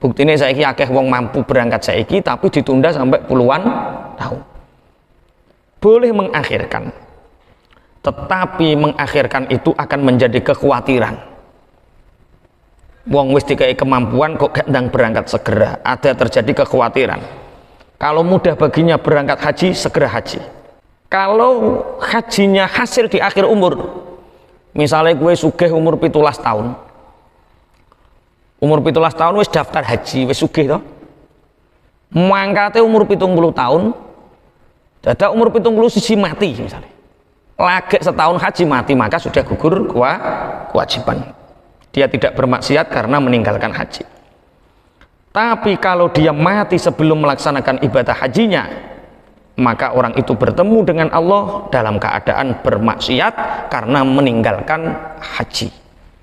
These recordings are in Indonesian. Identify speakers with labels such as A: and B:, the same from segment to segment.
A: Buktine saiki akeh wong mampu berangkat saiki tapi ditunda sampai puluhan tahun. Boleh mengakhirkan, tetapi mengakhirkan itu akan menjadi kekhawatiran. Wong wis dikai kemampuan kok gak ndang berangkat segera, ada terjadi kekhawatiran. Kalau mudah baginya berangkat haji, segera haji. Kalau hajinya hasil di akhir umur, misalnya gue sugih umur 17 tahun, umur 17 tahun wis daftar haji, wis sugih toh. Mangkate umur 70 tahun, dadak umur 70 siji mati misalnya. Lagi setahun haji mati, maka sudah gugur kewajiban. Dia tidak bermaksiat karena meninggalkan haji. Tapi kalau dia mati sebelum melaksanakan ibadah hajinya, maka orang itu bertemu dengan Allah dalam keadaan bermaksiat karena meninggalkan haji.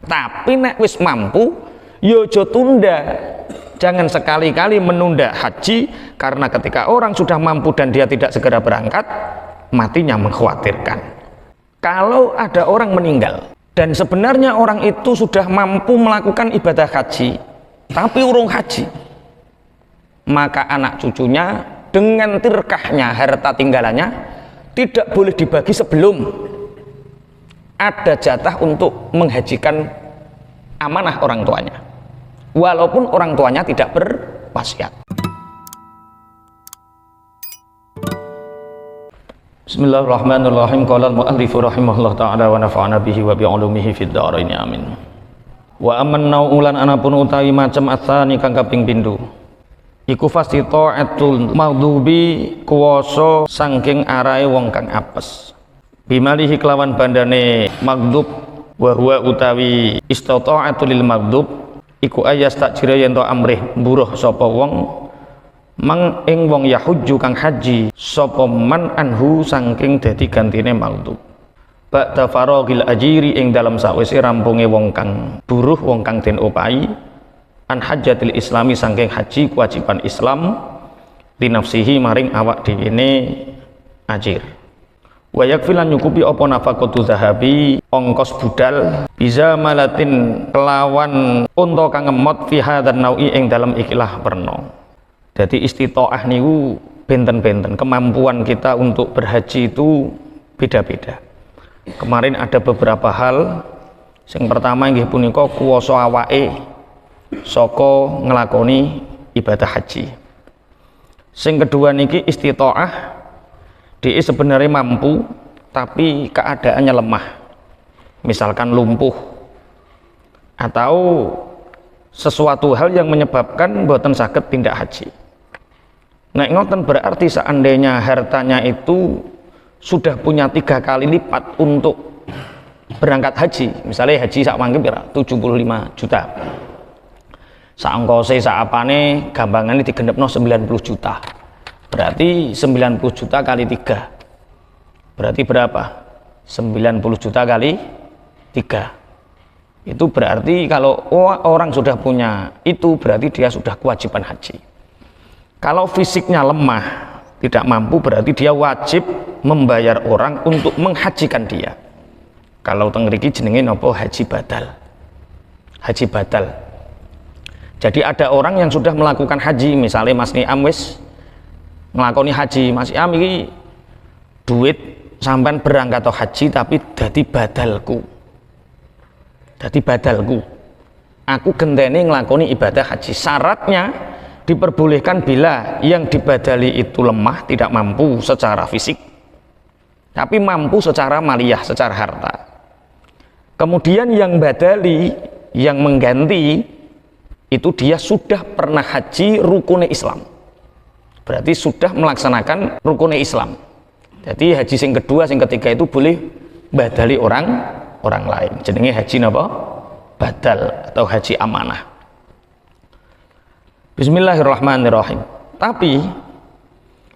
A: Tapi nek wis mampu, yo aja tunda. Jangan sekali-kali menunda haji, karena ketika orang sudah mampu dan dia tidak segera berangkat, matinya mengkhawatirkan. Kalau ada orang meninggal dan sebenarnya orang itu sudah mampu melakukan ibadah haji tapi urung haji, maka anak cucunya dengan tirkahnya, harta tinggalannya tidak boleh dibagi sebelum ada jatah untuk menghajikan amanah orang tuanya, walaupun orang tuanya tidak berwasiat. Bismillahirrahmanirrahim. Qala al-mu'allif rahimahullah ta'ala wa nafa'ana bihi wa bi'ulumihi fid dharain amin. Wa amanna ulan anapun utawi macam atsani kang kaping pindho iku fastita'atul maghdubi kuwasa saking arahe wong kang apes bimalihi kelawan bandane maghdub wa huwa utawi istata'atul lil maghdub iku ayas tak jira yen to amrih mburuh sapa wong mang ing wong yahujju kang haji sapa man anhu saking dadi gantine maghdub ba'da faraghil ajiri ing dalam sawise rampunge wong kang buruh, wong kang den opahi an hajjatil islami saking haji kewajiban Islam li nafsihi maring awak dhewene ajir. Wa yakfilan nyukupi apa nafaqatu zahabi ongkos budal bisa malatin kelawan unta kang ngemot fi hadzal naui ing dalam ikilah perno. Jadi istitoah niku benten-benten, kemampuan kita untuk berhaji itu beda-beda. Kemarin ada beberapa hal. Yang pertama inggih punika kuwasa awake saka nglakoni ibadah haji. Sing kedua niki istitoah, dia sebenarnya mampu tapi keadaannya lemah, misalkan lumpuh atau sesuatu hal yang menyebabkan boten saged tindak haji. Nek ngoten berarti seandainya hartanya itu sudah punya 3 kali lipat untuk berangkat haji, misalnya haji sak mangke pira 75 juta, sak ongkose sak apane gampangane digendepno 90 juta, berarti 90 juta kali 3 berarti berapa? 90 juta kali 3 itu berarti kalau orang sudah punya itu berarti dia sudah kewajiban haji. Kalau fisiknya lemah, tidak mampu, berarti dia wajib membayar orang untuk menghajikan dia. Kalau teng mriki jenenge napa? Haji badal. Haji badal. Jadi ada orang yang sudah melakukan haji, misalnya Mas Niam wis nglakoni haji, Mas Niam iki duit sampean berangkat haji tapi dadi badalku. Dadi badalku. Aku genteni nglakoni ibadah haji. Syaratnya diperbolehkan bila yang dibadali itu lemah, tidak mampu secara fisik tapi mampu secara maliyah, secara harta. Kemudian yang badali, yang mengganti itu dia sudah pernah haji rukune Islam, berarti sudah melaksanakan rukune Islam. Jadi haji sing kedua, sing ketiga itu boleh badali orang lain, jenenge haji napa? Badal atau haji amanah. Bismillahirrahmanirrahim. Tapi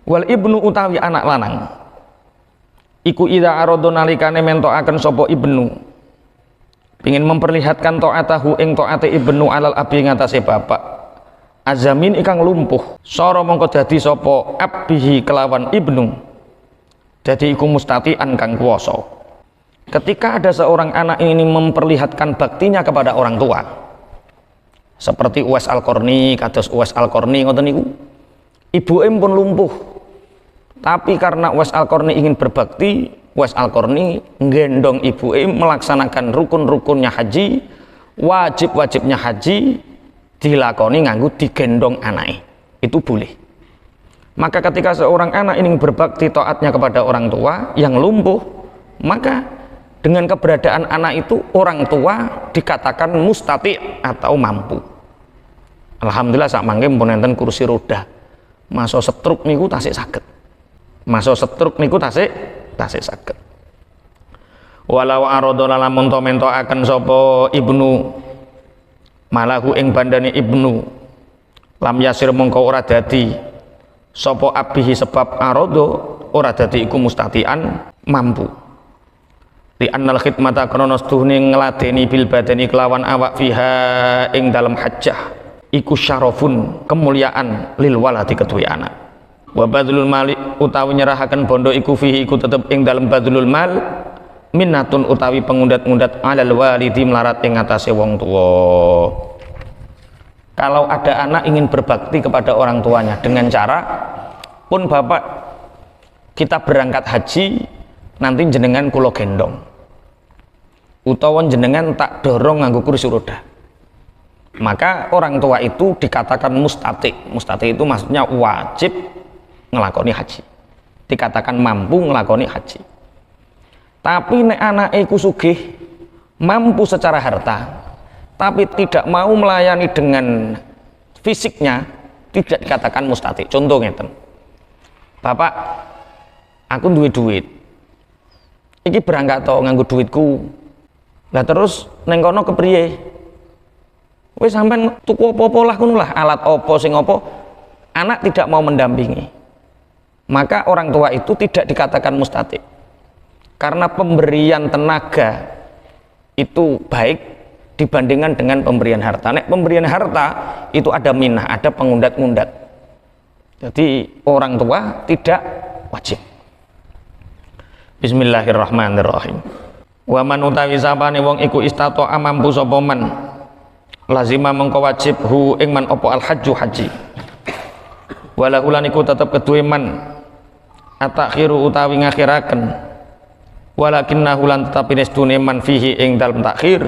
A: wal ibnu utawi anak lanang iku idza arada nalikane mentokaken sapa ibnu pengin memperlihatkan taatahu ing taate ibnu alal abi ngatasé bapak azamin ikang lumpuh sara mongko dadi sapa abihi kelawan ibnu dadi iku mustatian kang kuwasa. Ketika ada seorang anak ini memperlihatkan baktinya kepada orang tua, Seperti Uwais Al-Qarni, kados Uwais Al-Qarni ngoten niku. Ibuke pun lumpuh. Tapi karena Uwais Al-Qarni ingin berbakti, Uwais Al-Qarni nggendong ibuke melaksanakan rukun-rukunnya haji, wajib-wajibnya haji dilakoni nganggo digendong anake. Itu boleh. Maka ketika seorang anak ingin berbakti taatnya kepada orang tua yang lumpuh, maka dengan keberadaan anak itu orang tua dikatakan mustati atau mampu. Alhamdulillah sak mangke pun enten kursi roda. Masa setruk niku tasik saged. Masa setruk niku tasik saged. Walau arada lamun to mentokaken sapa ibnu malahu ing bandane ibnu lam yasir mongko ora dadi sapa abihi sebab arada ora dadi iku mustatian mampu. Li annal khidmata kronos tuhne ngladeni bil badani kelawan awak fiha ing dalam hajjah iku syarafun kemuliaan lil waladi kedue anak. Wa badlul mali utawi nyerahaken bondo iku fihi iku tetep ing dalam badlul mal minnatun utawi pengundat-undat alal walidi melarat ing atase wong tuwa. Kalau ada anak ingin berbakti kepada orang tuanya dengan cara pun bapak kita berangkat haji nanti jenengan kula gendong utawa jenengan tak dorong nganggo kursi roda, maka orang tua itu dikatakan mustati. Mustati itu maksudnya wajib ngelakoni haji, dikatakan mampu ngelakoni haji. Tapi nek anake iku sugih mampu secara harta tapi tidak mau melayani dengan fisiknya, tidak dikatakan mustati. Contoh ngeten, bapak aku duwe duit iki berangkat to nganggo duitku. Lah terus neng kono kepriye? Wis sampean tuku apa-apa lah ngono lah, alat apa sing apa. Anak tidak mau mendampingi. Maka orang tua itu tidak dikatakan mustati. Karena pemberian tenaga itu baik dibandingkan dengan pemberian harta. Nek pemberian harta itu ada minah, ada pengundat-undat. Jadi orang tua tidak wajib. Bismillahirrahmanirrahim. Wa man utawi sapane wong iku istata'a mampu sapa man lazima mengko wajib hu ing man apa al hajju haji. Wala ulan iku tetep keduwe man atakhiru utawi ngakhiraken. Walakinna hulan tetapi nestune man fihi ing dalem takhir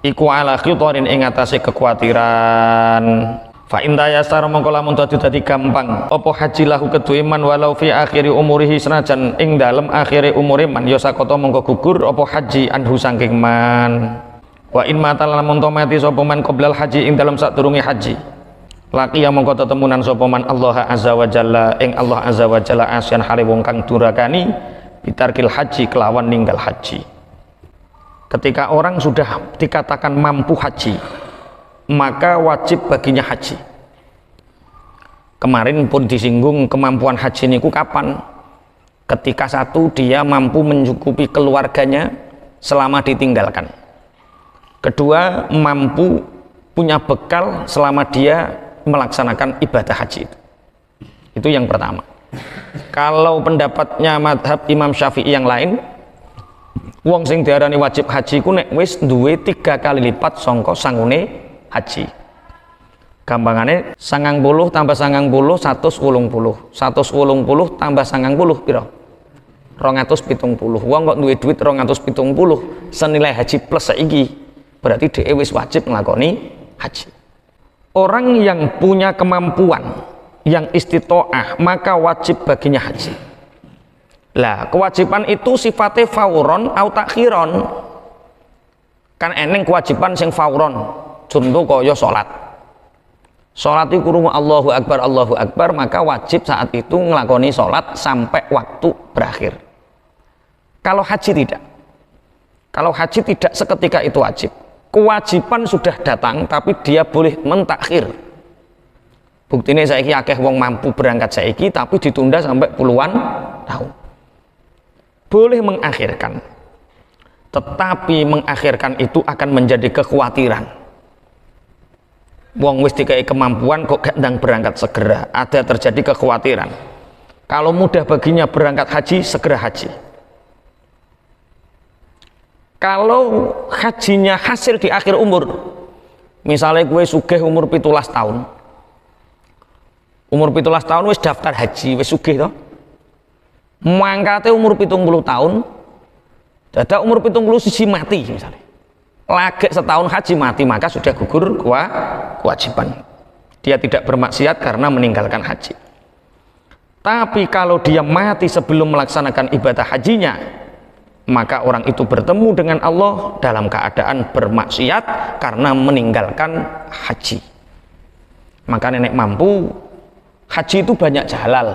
A: iku ala khitarin ing atase kekhawatiran. Fa inda yasar mongko lamun dadi gampang apa haji lahu kedue man walau fi akhiri umurihi senajan ing dalem akhire umure man ya sakota mongko gugur apa haji anhu saking man. Wa in mata lamun mati sapa man qoblal haji ing dalem sadurunge haji laki ya mongko tetemunan sapa man Allah azza wa jalla ing Allah azza wa jalla asyan hale wong kang durakani bitarkil haji kelawan ninggal haji. Ketika orang sudah dikatakan mampu haji, maka wajib baginya haji. Kemarin pun disinggung kemampuan haji niku kapan? Ketika satu dia mampu mencukupi keluarganya selama ditinggalkan. Kedua, mampu punya bekal selama dia melaksanakan ibadah haji. Itu yang pertama. Kalau pendapatnya madhab Imam Syafi'i yang lain, wong sing diarani wajib haji ku nek wis duwe 3 kali lipat sangka sangune haji. Gampangane 90 tambah 90 180. 180 tambah 90 pira? 270. Wong kok duwe duit 270 senilai haji plus saiki, berarti dhewe wis wajib nglakoni haji. Orang yang punya kemampuan yang istitoah maka wajib baginya haji. Lah kewajiban itu sifatnya fauron atau takhiron. Kan eneng kewajiban sing fauron. Contoh kaya salat. Salat iku krungu Allahu Akbar, maka wajib saat itu nglakoni salat sampai waktu berakhir. Kalau haji tidak. Kalau haji tidak seketika itu wajib. Kewajiban sudah datang tapi dia boleh mentakhir. Buktinya saiki akeh wong mampu berangkat saiki tapi ditunda sampai puluhan tahun. Boleh mengakhirkan. Tetapi mengakhirkan itu akan menjadi kekhawatiran. Wong wis dikai kemampuan kok gak ndang berangkat segera, ada terjadi kekhawatiran. Kalau mudah baginya berangkat haji, segera haji. Kalau hajinya hasil di akhir umur, Misalnya kowe sugih umur 17 tahun. Umur 17 tahun wis daftar haji, wis sugih to. Mangkate umur 70 tahun. Dadak umur 71 mati misalnya. Lagi setahun haji mati, maka sudah gugur kewajiban. Dia tidak bermaksiat karena meninggalkan haji. Tapi kalau dia mati sebelum melaksanakan ibadah hajinya, maka orang itu bertemu dengan Allah dalam keadaan bermaksiat karena meninggalkan haji. Maka nenek mampu, haji itu banyak jalal.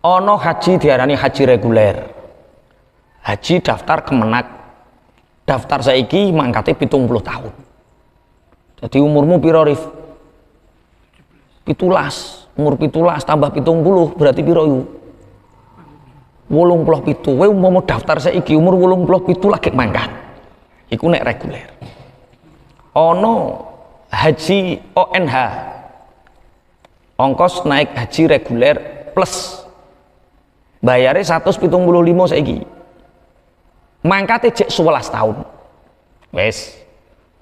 A: Ono haji diarani haji reguler, haji daftar Kemenak, daftar saiki mangkate 70 tahun. Jadi umurmu piro Rif? 17, umur 17 tambah 70 berarti piro yu? 87. Kowe umpama daftar saiki umur 87 lagi mangkat. Iku nek reguler. Ono haji ONH, ongkos naik haji reguler plus bayarnya 175 saiki, mangkate jek 11 tahun wes.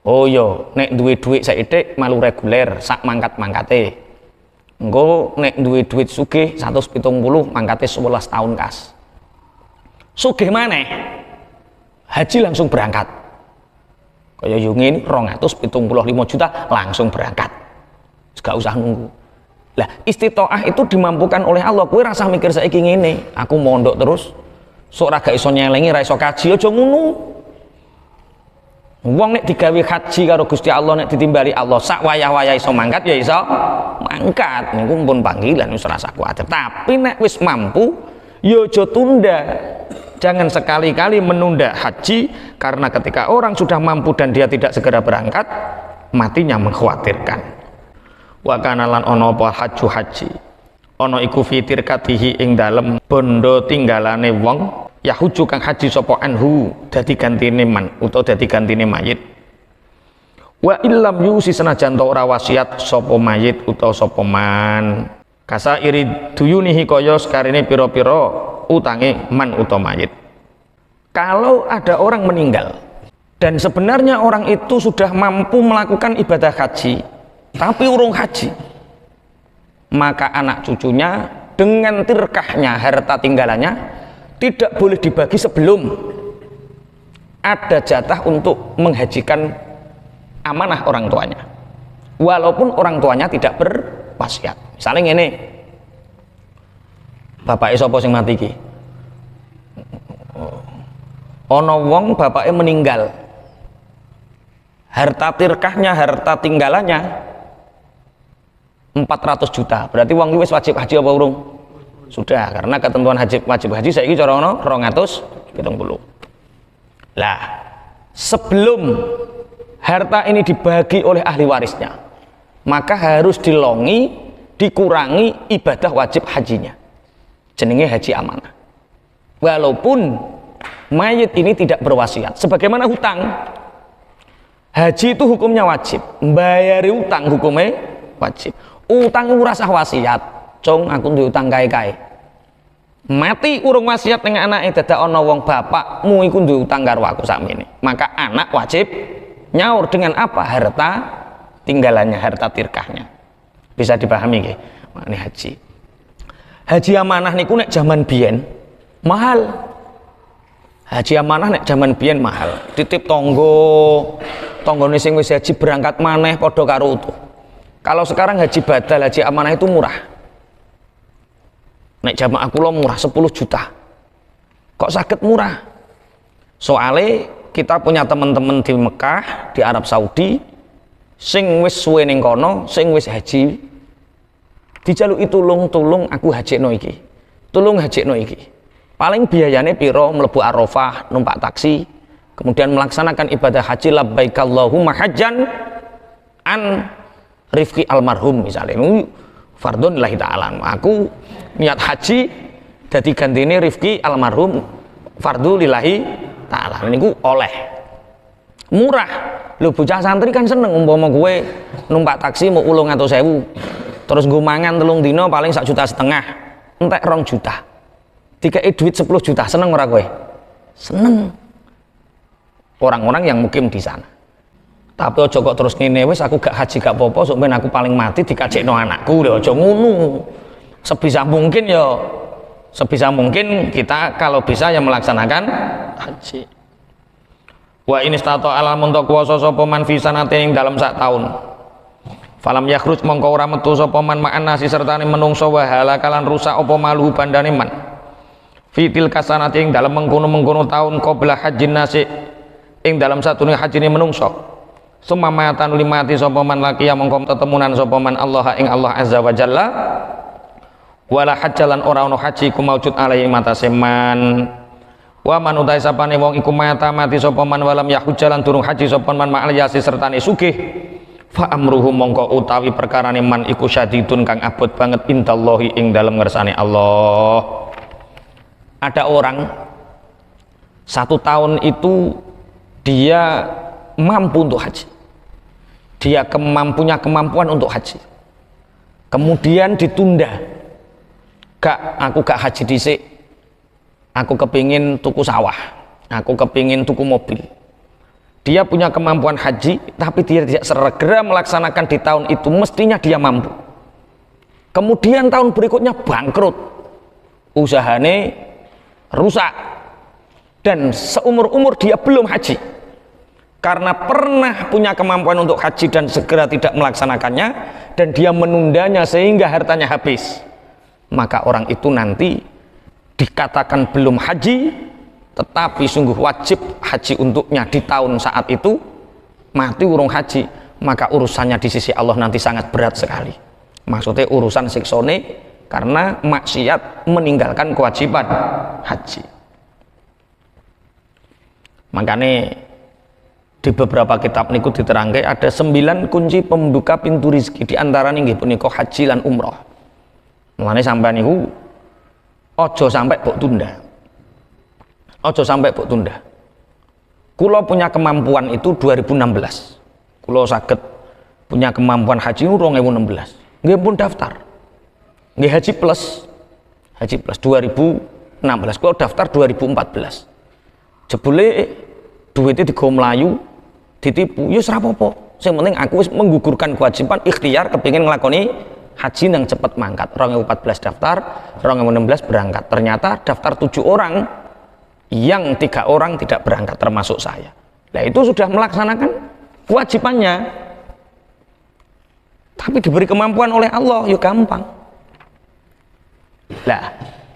A: Oh yo nek duwe duit saithik malu reguler sak mangkate, engko nek duwe duit sugih 170 mangkate 11 tahun kas. Sugih maneh haji langsung berangkat kaya yo ngene 275 juta langsung berangkat, gak usah nunggu. Lah istitoah itu dimampukan oleh Allah. Kowe rasa mikir saiki ngene, aku mondok terus sok ra gak iso nyelengi, ra iso kaji, aja ngono. Wong nek digawe haji karo Gusti Allah, nek ditimbali Allah sak wayah-wayah iso mangkat ya iso mangkat. Niku pun panggilan wis rasa kuwatir. Tapi nek wis mampu ya aja tunda. Jangan sekali-kali menunda haji, karena ketika orang sudah mampu dan dia tidak segera berangkat, matinya mengkhawatirkan. Wa kana lan ana apa haji ana iku fitir katihi ing dalem bondo tinggalane wong yahuju kang haji sapa anhu dadi gantine man utawa dadi gantine mayit. Wa illam yusi senajan ta ora wasiat sapa mayit utawa sapa man kasa iri duyunihi kaya sekarene pira-pira utange man utawa mayit. Kalau ada orang meninggal dan sebenarnya orang itu sudah mampu melakukan ibadah haji tapi urung haji, maka anak cucunya dengan tirkahnya harta tinggalannya tidak boleh dibagi sebelum ada jatah untuk menghajikan amanah orang tuanya, walaupun orang tuanya tidak berwasiat. Misalnya ini bapak sapa sing mati iki, ono wong bapaknya meninggal, harta tirkahnya, harta tinggalannya 400 juta, berarti wong wis wajib haji apa urung? Sudah, karena ketentuan wajib haji saiki cara ono 270. Lah, sebelum harta ini dibagi oleh ahli warisnya, maka harus dikurangi ibadah wajib hajinya. Jenenge haji amanah. Walaupun mayit ini tidak berwasiat, sebagaimana hutang. Haji itu hukumnya wajib, membayari utang hukumnya wajib. Utang ora sah wasiat, cung aku duwe utang kae-kae. Mati urung wasiat ning anake, dadak ana wong bapakmu iku duwe utang karo aku sakmene. Maka anak wajib nyaur dengan apa? Harta tinggalannya, harta tirkahnya. Bisa dipahami nggih? Makne haji. Haji amanah niku nek jaman biyen mahal. Haji amanah nek jaman biyen mahal. Titip tanggane sing wis haji berangkat maneh padha karo utuh. Kalau sekarang haji badal, haji amanah itu murah. Nek jamaah kula murah 10 juta. Kok sakit murah? Soalnya kita punya teman-teman di Mekah, di Arab Saudi, sing wis suwe ning kono, sing wis haji, dijaluki tulung aku hajekno iki. Tulung hajekno iki. Paling biayanya piro, mlebu Arafah, numpak taksi, kemudian melaksanakan ibadah haji labbaik Allahumma hajjan an Rifki almarhum misalnya, fardun lillahi ta'ala. Aku niat haji dadi gantine Rifki almarhum fardu lillahi ta'ala. Niku oleh murah. Lho bocah santri kan seneng umpama gue numpak taksi mau 800.000. Terus gue mangan 3 dino paling 1,5 juta. Entek 2 juta. Dikei duit 10 juta, seneng ora kowe? Seneng. Orang-orang yang mukim di sana. Tapi aja kok terus ngene, wis aku gak haji gak apa-apa, sok ben aku paling mati dikajekno anakku lho, aja ngono. Sebisa mungkin kita kalau bisa yang melaksanakan haji. Wa in istata ala munta kuwasa sapa man fi sanatin dalam sak taun. Falam yakhruj mongko ora metu sapa man ma'an nasi sertane menungso wa halakalan rusak apa malu bandane man. Fitil kasanatin dalam mengkono-mengkono taun qabla hajjin nasi ing dalam satune hajine menungso. Sumamatan limati sapa man laki ya mongko tetemunan sapa man Allah ing Allah azza wa jalla. Wala hajjalan ora ono haji ku maujud alaihi matase man. Wa man utai sapane wong iku mati sapa man walam yahujjalan durung haji sapa man ma'al yasi sertane sugih. Fa amruhu mongko utawi perkarane man iku syadidun kang abot banget indallahi ing dalem ngersane Allah. Ada orang 1 tahun itu dia mampu untuk haji, dia punya kemampuan untuk haji, kemudian ditunda. Aku gak haji dhisik, aku kepingin tuku sawah, aku kepingin tuku mobil. Dia punya kemampuan haji, tapi dia tidak segera melaksanakan di tahun itu, mestinya dia mampu. Kemudian tahun berikutnya bangkrut, usahane rusak, dan seumur-umur dia belum haji. Karena pernah punya kemampuan untuk haji dan segera tidak melaksanakannya, dan dia menundanya sehingga hartanya habis. Maka orang itu nanti dikatakan belum haji, tetapi sungguh wajib haji untuknya di tahun saat itu. Mati urung haji, maka urusannya di sisi Allah nanti sangat berat sekali. Maksudnya urusan siksone karena maksiat meninggalkan kewajiban haji. Makanya di beberapa kitab niku diterangke ada 9 kunci pembuka pintu rizki, di antara nggih punika haji lan umroh. Mulane sampean niku ojo sampai mbok tunda. Ojo sampai mbok tunda. Kula punya kemampuan itu 2016. Kula saged punya kemampuan haji 2016. Nggih pun daftar. Nggih haji plus 2016. Kula daftar 2014. Jebule duitnya digo mlayu, ditipu, ya ora apa-apa. Sing penting aku wis menggugurkan kewajiban ikhtiar kepingin nglakoni haji yang cepat mangkat. 2014 daftar, 2016 berangkat. Ternyata daftar 7 orang, yang 3 orang tidak berangkat termasuk saya. Nah itu sudah melaksanakan kewajibannya, tapi diberi kemampuan oleh Allah, ya gampang. Nah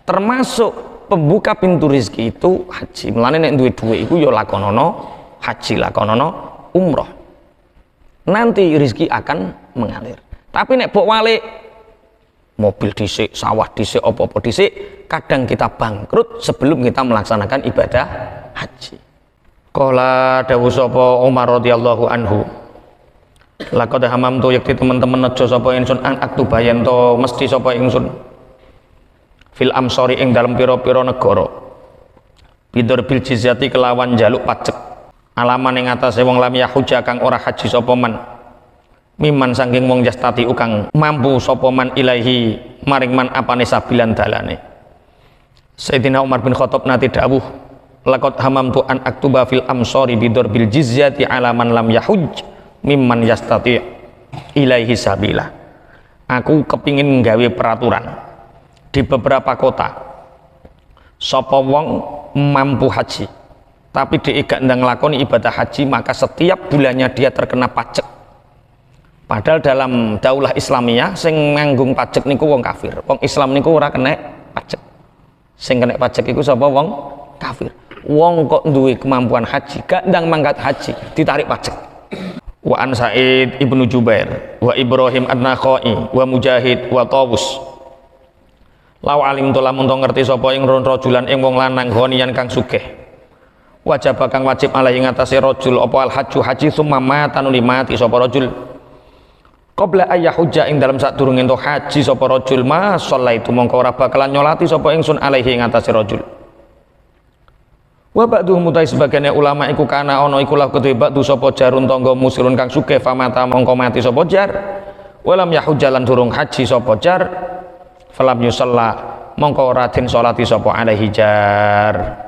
A: termasuk pembuka pintu rizki itu haji. Mulane nek duwe iku ya lakonono haji, lakonono umroh. Nanti rizki akan mengalir. Tapi nek bok walik mobil dhisik, sawah dhisik, apa-apa dhisik, kadang kita bangkrut sebelum kita melaksanakan ibadah haji. Qala dawuh sapa Umar radhiyallahu anhu, laqad hamamtu yakti teman-teman nejo sapa ingsun an aktuba yen to mesti sapa ingsun fil amsori ing dalem pira-pira negara bidur bil jizyati kelawan jaluk pajak alaman ing atase wong lam yahuja kang ora haji sapa man miman saking wong jastati ukang mampu sapa man ilahi maring man apane sabilan dalane. Sayyidina Umar bin Khattab nate dawuh laqad hamamtu an aktuba fil amsori bidur bil jizyati alaman lam yahuj mimman yastati ilaihi sabila. Aku kepingin nggawe peraturan di beberapa kota, sapa wong mampu haji tapi dia gak nglakoni ibadah haji, maka setiap bulannya dia terkena pajak. Padahal dalam daulah Islamiyah sing nganggung pajak niku wong kafir. Wong Islam niku ora kena pajak. Sing kena pajak iku sapa? Wong kafir. Wong kok duwe kemampuan haji, gak ndang mangkat haji, ditarik pajak. Wa an Sa'id ibnu Jubair wa Ibrahim an-Nakhai wa Mujahid wa Tawus. Law alim to lamun to ngerti sapa ing rajulan ing wong lanang ghaniyan kang sugih. Wajib kang wajib alaihi ngatasé rajul apa al hajju haji summa matan mati sapa rajul. Qabla ayyahujja ing dalam sadurunge ento haji sapa rajul ma shallaitu mongko ora bakalan nyolati sapa ingsun alaihi ing atase rajul. Wa ba'du mutai sebagian ulama iku kana ana iku lah kedue ba'du sapa jarun tangga musirun kang sugih famata mongko mati sapa jar. Walam yahujjalan durung haji sapa jar. Falam yusalla mongko ora den salati sapa alaihi jar.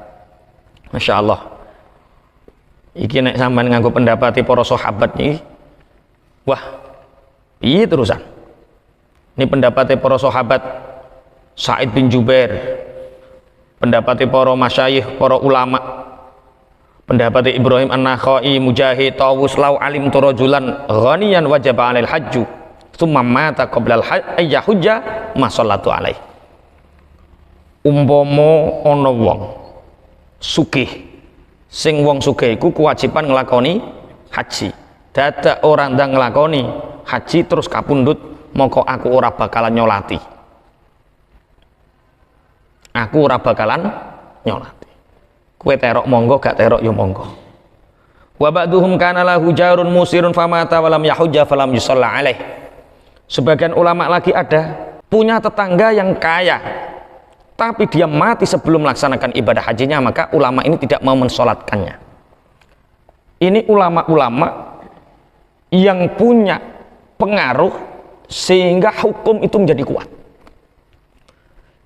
A: Masyaallah. Iki nek sampean nganggo pendapate para sahabat iki, wah, piye terusan? Ini pendapatnya para sahabat, Sa'id bin Jubair, pendapatnya para masyayikh, para ulama, pendapatnya Ibrahim An-Nakhai, Mujahid, Tawus, lau alim turajulan ghaniyan wajib 'alail hajju tsumma mata qabla al-hajj ayyahujja ma shallatu alaih. Umpama ana wong sugih, sing wong sugih iku kewajiban nglakoni haji, dadak orang ndang nglakoni haji terus kapundhut, mongko aku ora bakalan nyolati. Aku ora bakalan nyolati. Kue terok monggo, gak terok yo monggo. Wa ba'duhum kana lahu jarun musirun famata walam yahujja falam yusalla alaih. Sebagian ulama lagi ada punya tetangga yang kaya, tapi dia mati sebelum melaksanakan ibadah hajinya, maka ulama ini tidak mau mensolatkannya. Ini ulama-ulama yang punya pengaruh sehingga hukum itu menjadi kuat.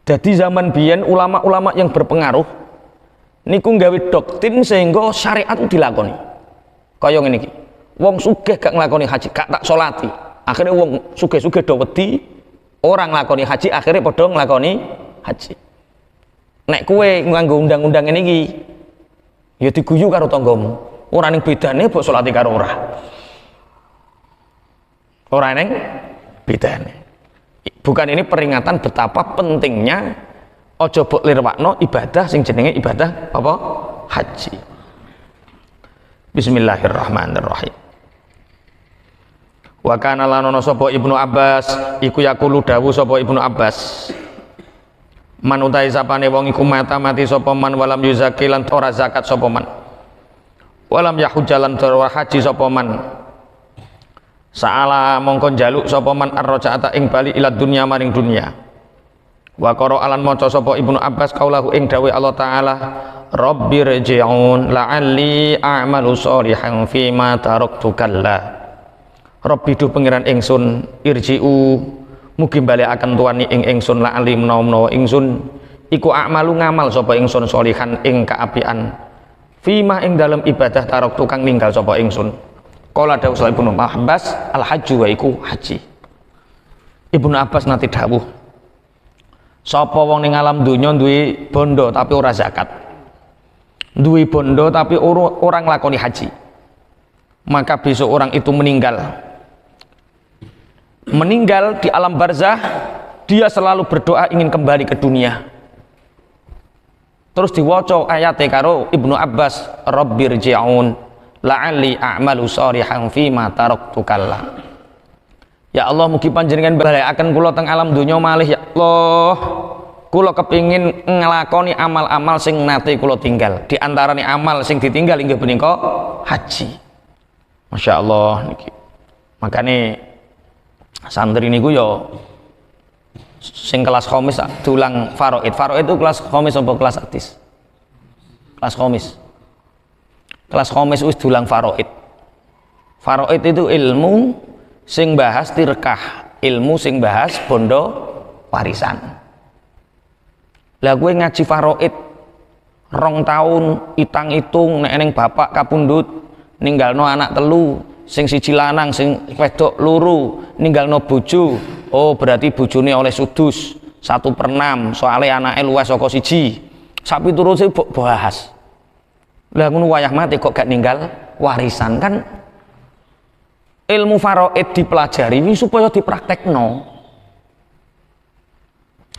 A: Jadi zaman biyen ulama-ulama yang berpengaruh niku nggawe doktrin sehingga syariat itu dilakoni. Kaya ngene iki. Wong sugih gak nglakoni haji, gak tak salati. Akhirnya wong sugih-sugih do wedi orang nglakoni haji, akhirnya padha nglakoni haji. Nek kowe nganggo undang-undang ngene iki ya diguyu karo tanggamu. Ora ning bedane mbok salati karo ora. Ora ning bedane. Bukan ini peringatan betapa pentingnya ojo mbok lirwakno ibadah sing jenenge ibadah apa? Haji. Bismillahirrahmanirrahim. Wa kana lanono sapa Ibnu Abbas iku yaqulu dawu sapa Ibnu Abbas. Man utahe sapane wong iku mati sapa man walam yuzaki lan ora zakat sapa man. Walam yahujjalan ora haji sapa man. Sa'ala mongko njaluk sapa man ar-raja'ata ing bali ila dunya maring dunya. Wa qara alan maca sapa Ibnu Abbas kaulahu ing dawuh Allah taala, Rabbirji'un la'alli a'malu sholihan fima taraktu kalla. Rabbi du pengiran ingsun irji'u mugi balekaken tuani ing ingsun la'alli menawa ingsun iku a'malu ngamal sapa ingsun sholihan ing kaapian fima ing dalem ibadah taraktu kang ninggal sapa ingsun. Qala dawuh Ibnu Abbas al-hajju wa iku haji. Ibnu Abbas nanti dawuh sapa wong ning alam donya duwe bondo tapi ora zakat, duwe bondo tapi orang lakoni haji, maka besok orang itu meninggal di alam barzah, dia selalu berdoa ingin kembali ke dunia. Terus diwaca ayate karo Ibnu Abbas, Rabbirji'un la'alli a'malu sholihan fima taraktu kalla. Ya Allah, mugi panjenengan balekaken kula teng alam donya malih ya Allah. Kula kepingin nglakoni amal-amal sing nate kula tinggal. Di antarane amal sing ditinggal inggih punika haji. Masya Allah niki. Makane santri niku ya sing kelas khamis dulang faraid. Faraid itu kelas khamis apa kelas hadis? Kelas khamis. Kelas khamis wis dulang faraid. Faraid itu ilmu sing bahas tirkah, ilmu sing bahas bondo warisan. Lah gue ngaji faraid 2 tahun itang-itung nek eneng bapak kapundhut ninggalno anak telu, sing siji lanang sing wedok loro, ninggalno bojo. Oh, berarti bojone oleh sudus 1/6, soalnya anake luwes saka siji. Sapi turuse bahas. Lah ngono wayah mati kok gak ninggal warisan. Kan ilmu faraid dipelajari ini supaya dipraktekno.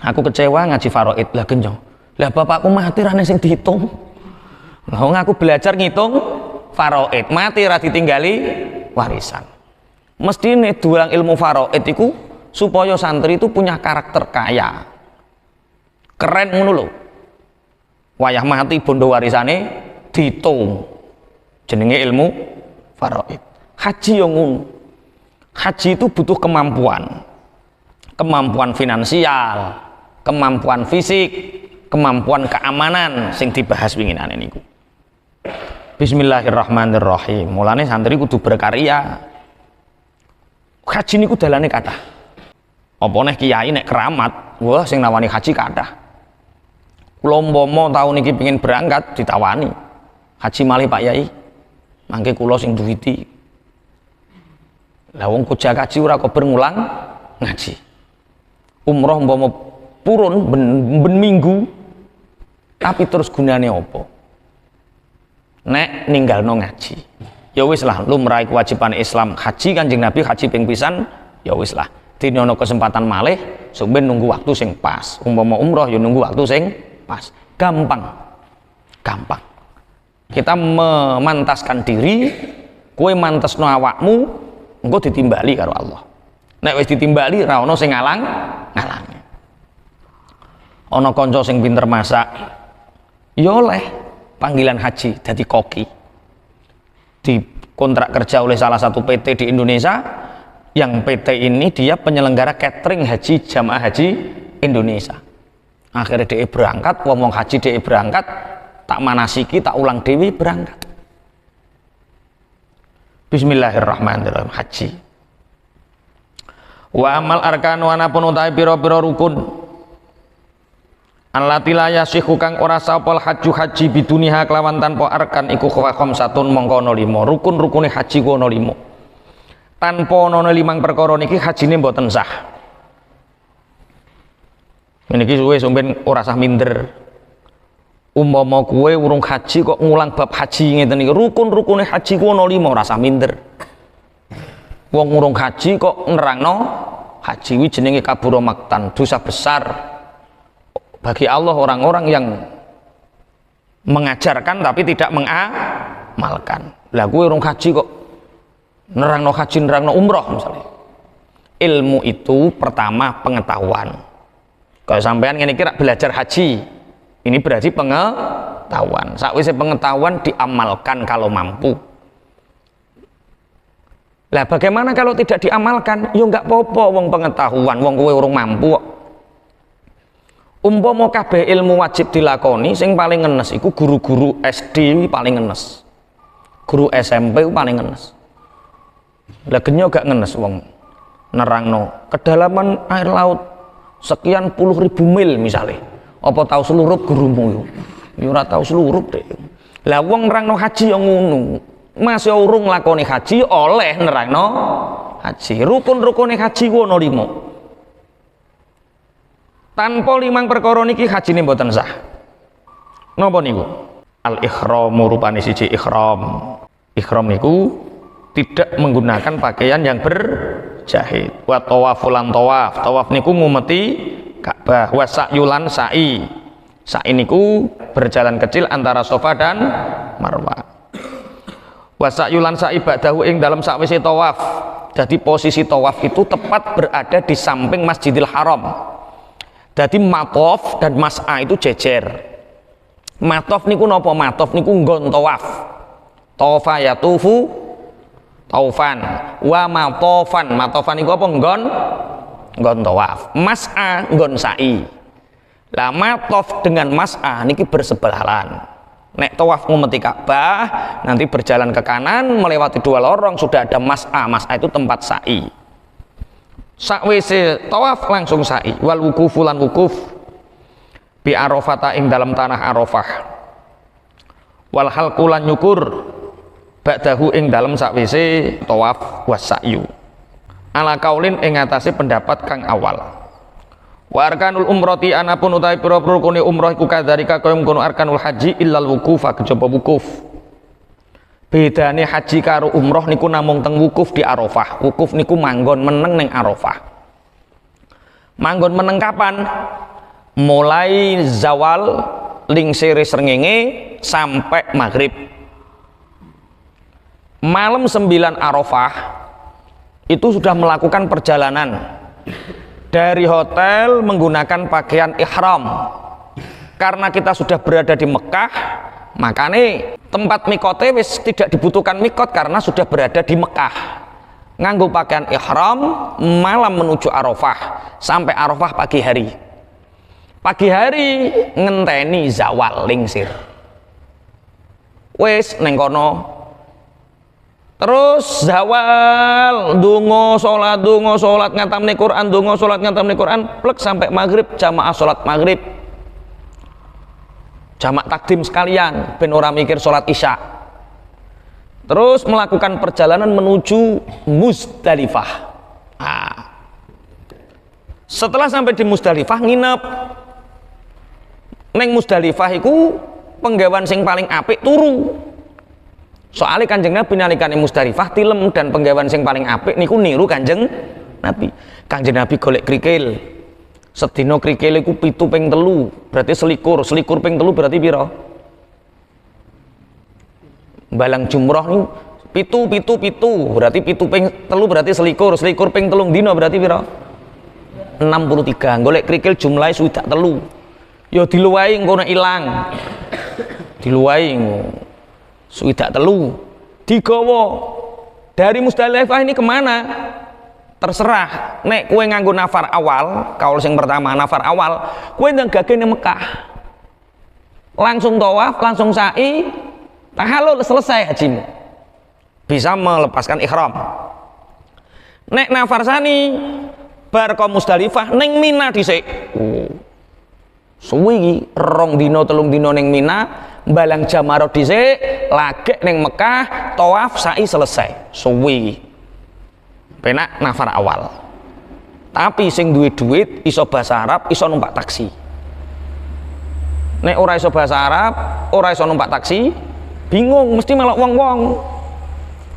A: Aku kecewa ngaji faraid lah genjong. Lah bapakku mati ra sing dihitung. Lah wong aku belajar ngitung faraid, mati ra ditinggali warisan. Mestine dulang ilmu faraid iku supaya santri itu punya karakter kaya. Keren ngono lho. Wayah mati bondo warisane dihitung. Jenenge ilmu faraid. Haji yang ngono. Haji itu butuh kemampuan finansial, kemampuan fisik, kemampuan keamanan sing dibahas winginane niku. Bismillahirrahmanirrahim. Mulane santri kudu berkarya. Haji niku dalane kathah. Apa neh kiai nek keramat, wah sing nawani haji kathah. Kula umpama tahun iki pengin berangkat ditawani. Haji malih Pak Yai. Mangke kula sing duwiti. Lah wong kojak kaji ora kok berulang ngaji. Umroh umpama purun ben minggu tapi terus gunane apa? Nek ninggalno ngaji. Ya wis lah, lumrah kewajiban Islam haji Kanjeng Nabi haji ping pisan, ya wis lah. Dene ana kesempatan malih, sok ben nunggu waktu sing pas. Umpama umroh ya nunggu waktu sing pas. Gampang. Gampang. Kita memantaskan diri, kowe mantesno awakmu, engko ditimbali karo Allah. Nek wis ditimbali ra ono sing ngalangi. Ana kanca sing pinter masak, ya oleh panggilan haji dadi koki. Di kontrak kerja oleh salah satu PT di Indonesia, yang PT ini dia penyelenggara catering haji jamaah haji Indonesia. Akhirnya DE berangkat, ngomong haji DE berangkat, tak manasiki, tak ulang dewi berangkat. Bismillahirrahmanirrahim, haji. Wa amal arkanu anapun utai piro-piro rukun allati la yasihu kang ora sapol haji biduniha kelawan tanpa arkan iku khamsatun mongko ana 5. Rukun-rukune haji ku ana 5. Tanpa ana 5 perkara niki hajine mboten sah. Niki suwe sampeyan ora sah minder. Umpama kowe urung haji kok ngulang bab haji ngeten iki, rukun-rukune haji ku ana 5, ora sah minder. Wong urung haji kok nerangno haji wi jenenge kabura maktan, dosa besar bagi Allah orang-orang yang mengajarkan tapi tidak mengamalkan. Lah kowe urung haji kok nerangno haji, nerangno umroh misalnya. Ilmu itu pertama pengetahuan. Kalau sampean ngene iki belajar haji, ini berarti pengetahuan. Sakwise pengetahuan diamalkan kalau mampu. Lah bagaimana kalau tidak diamalkan? Ya enggak apa-apa wong pengetahuan, wong kowe urung mampu kok. Umpama kabeh ilmu wajib dilakoni, sing paling ngenes iku guru-guru SD paling ngenes. Guru SMP paling ngenes. Lah genyo gak ngenes wong nerangno kedalaman air laut sekian puluh ribu mil misalnya. Apa tahu seluruh gurumu? Ya ora tahu seluruh deh. Lah wong nerangno haji yang ngono. Masih urung lakoni haji oleh nerangno haji. Rukun-rukune haji ku ana 5. Tanpa 5 perkara niki hajine mboten sah. Napa niku? Al ihramu rupane siji ihram. Ihram niku tidak menggunakan pakaian yang berjahit. Wa tawafulan tawaf. Tawaf niku ngumeti Ka'bah. Wa sa'yulan sa'i. Sa'i niku berjalan kecil antara Safa dan Marwah. Wa sa'yulan sa'i ba'dahu ing dalam sakwise tawaf. Jadi posisi tawaf itu tepat berada di samping Masjidil Haram. Jadi matof dan mas'a itu jejer. Matof niku napa? Matof niku nggon tawaf. Tawafa yatufu taufan. Wa matofan. Matofan niku apa? Nggon tawaf. Mas'a nggon sa'i. Lah matof dengan mas'a niki bersebelahan. Nek tawaf ngumeti Ka'bah, nanti berjalan ke kanan melewati 2 lorong sudah ada mas'a. Mas'a itu tempat sa'i. Sakwise tawaf langsung sa'i. Wal wukufu lan wukuf bi Arafata ing dalam tanah Arafah. Wal halqu lan nyukur ba'dahu ing dalam sakwise tawaf wasa'yu. Ala kaulin ing atase pendapat kang awal. Wa arkanul umrati anapun utawi pira-pira rukune umrah iku kadzalika kaya mengkono arkanul haji illal wukufa kejaba wukuf. Bedane haji karo umroh niku namung teng wukuf di Arafah. Wukuf niku manggon meneng ning Arafah. Manggon meneng kapan? Mulai zawal lingsire srengenge sampai maghrib. Malam 9 Arafah itu sudah melakukan perjalanan dari hotel menggunakan pakaian ihram. Karena kita sudah berada di Mekah, makanya tempat mikote wis tidak dibutuhkan mikot karena sudah berada di Mekah. Nganggo pakaian ihram malam menuju Arafah sampai Arafah pagi hari. Pagi hari ngenteni zawal lingsir. Wis neng kono. Terus zawal donga salat ngatamne Quran, donga salat ngatamne Quran plek sampai maghrib jamaah salat maghrib. Jamak takdim sekalian ben ora mikir salat isya. terus melakukan perjalanan menuju Muzdalifah. Nah, setelah sampai di Muzdalifah nginep. Neng Muzdalifah iku penggawan sing paling apik turu. Soalnya Kanjeng Nabi nalikane Muzdalifah tilem dan penggawan sing paling apik niku niru Kanjeng Nabi. Kanjeng Nabi golek krikil. Sedina krikil iku 7 ping 3, berarti selikur ping 3 berarti pira? Balang jumroh niku pitu berarti 7 ping 3 berarti selikur ping 3 dina berarti pira? 63. Golek krikil jumlahe swidak 3. Ya diluwahi engko nek ilang. Diluwahi swidak 3. Digawa dari Muzdalifah ini kemana? Terserah. Nek kue nganggo nafar awal, kaul sing pertama nafar awal, kue ndang gagene Mekah. Langsung tawaf, langsung sa'i, tahallul, selesai hajimu. Bisa melepaskan ihram. Nek nafar sani bar ka Muzdalifah ning Mina dhisik. Suwi 2 dina 3 dina ning Mina, balang jamarot dhisik, lagek ning Mekah, tawaf, sa'i, selesai. Suwi. Penak nafar awal. Tapi sing duwe duit iso bahasa Arab, iso numpak taksi. Nek ora iso bahasa Arab, ora iso numpak taksi, bingung mesti melok wong-wong.